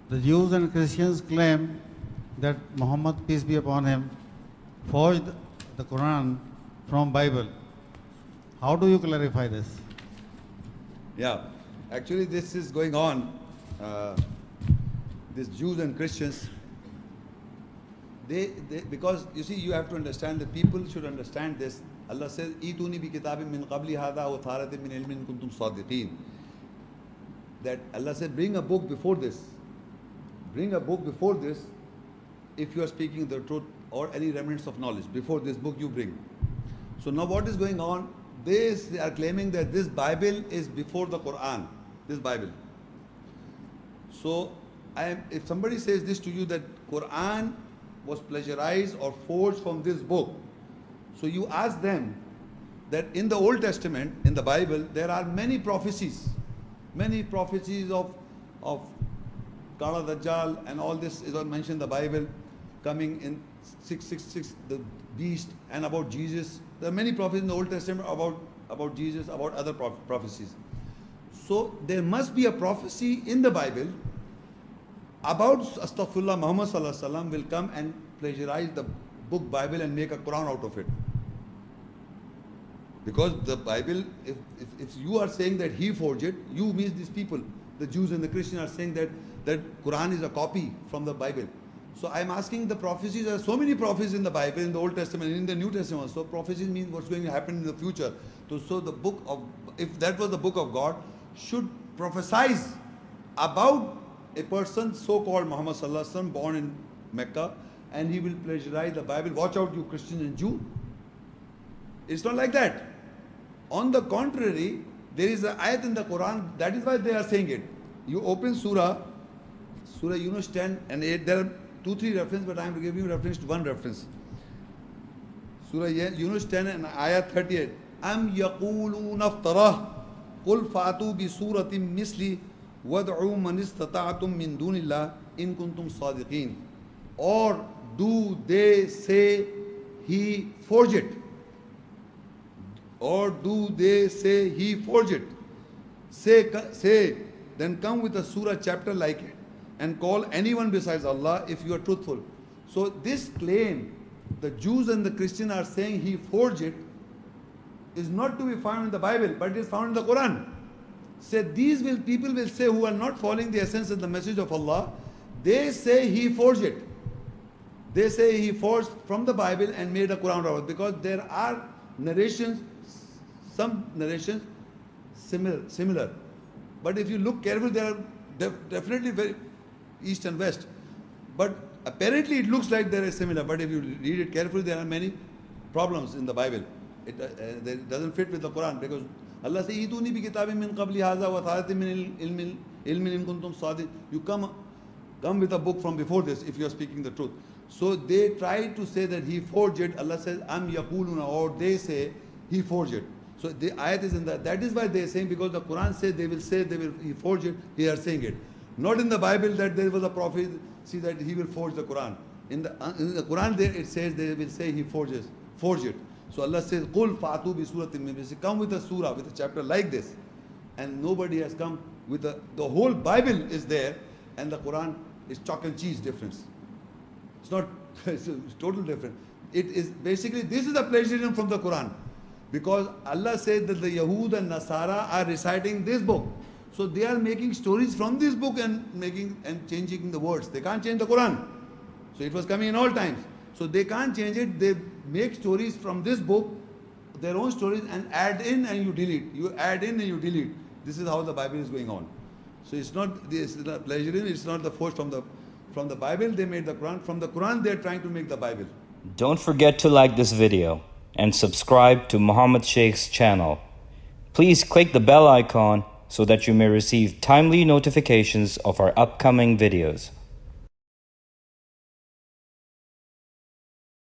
The Jews and Christians claim that Muhammad, peace be upon him, forged the Quran from Bible. How do you clarify this? Yeah, actually this is going on. These Jews and Christians, they because you see, you have to understand, the people should understand this. Allah says, "Ituni bi kitabin min qabli hada wa tharatin min ilmin kuntum sadiqin." That Allah said, bring a book before this. Bring a book before this if you are speaking the truth, or any remnants of knowledge. Before this book you bring. So now what is going on? They are claiming that this Bible is before the Quran. This Bible. So if somebody says this to you, that Quran was plagiarized or forged from this book, so you ask them that in the Old Testament, in the Bible, there are many prophecies of Kala Dajjal, and all this is all mentioned in the Bible, coming in 666, the beast, and about Jesus. There are many prophecies in the Old Testament about Jesus, about other prophecies. So there must be a prophecy in the Bible about Astaghfirullah, Muhammad Sallallahu Alaihi Wasallam will come and plagiarize the book Bible and make a Quran out of it. Because the Bible, if you are saying that he forged it, you means these people, the Jews and the Christians, are saying that Quran is a copy from the Bible. So I am asking the prophecies. There are so many prophecies in the Bible, in the Old Testament, in the New Testament. So prophecies means what's going to happen in the future. So the book of, if that was the book of God, should prophesize about a person so-called Muhammad Sallallahu Alaihi Wasallam, born in Mecca, and he will plagiarize the Bible. Watch out, you Christian and Jew. It's not like that. On the contrary, there is an ayat in the Quran. That is why they are saying it. You open Surah Yunus 10 and 8. There are 2-3 references, but I am giving you reference to one reference. Surah Yunus 10 and ayat 38. Am yaquluna aftarah qul fa'atu bi suratin misli wad'u man istata'tum min dunillah in kuntum sadiqin. Or do they say he forged it? Or do they say he forged it? Say, then come with a surah chapter like it and call anyone besides Allah if you are truthful. So this claim, the Jews and the Christians are saying he forged it, is not to be found in the Bible, but it is found in the Quran. Say people will say, who are not following the essence and the message of Allah, they say he forged it. They say he forged from the Bible and made a Quran out of it, because there are narrations, some narrations similar. But if you look carefully, there are definitely very east and west. But apparently it looks like they are similar. But if you read it carefully, there are many problems in the Bible. It doesn't fit with the Quran, because Allah says, "Ituni bi kitabin min qabli hadha wa thalatin min ilmin in kuntum sadiqin." You come with a book from before this if you are speaking the truth. So they try to say that he forged it. Allah says, "Am yaquluna," or they say he forged it. So the ayat is in that. That is why they are saying, because the Quran says he forged it. They are saying it. Not in the Bible that there was a prophet that he will forge the Quran. In the Quran it says they will say he forged it. So Allah says, "Qul fa'atu bi suratin min misli." Come with a surah, with a chapter like this, and nobody has come with the whole Bible is there, and the Quran is chalk and cheese difference. It's not. It's total different. It is basically, this is a plagiarism from the Quran, because Allah said that the Yahud and Nasara are reciting this book. So they are making stories from this book and changing the words. They can't change the Quran. So it was coming in all times. So they can't change it. They make stories from this book, their own stories, and add in and you delete. You add in and you delete. This is how the Bible is going on. So it's not plagiarism. It's not the force from the Bible. They made the Quran. From the Quran, they are trying to make the Bible. Don't forget to like this video and subscribe to Muhammad Sheikh's channel. Please click the bell icon so that you may receive timely notifications of our upcoming videos.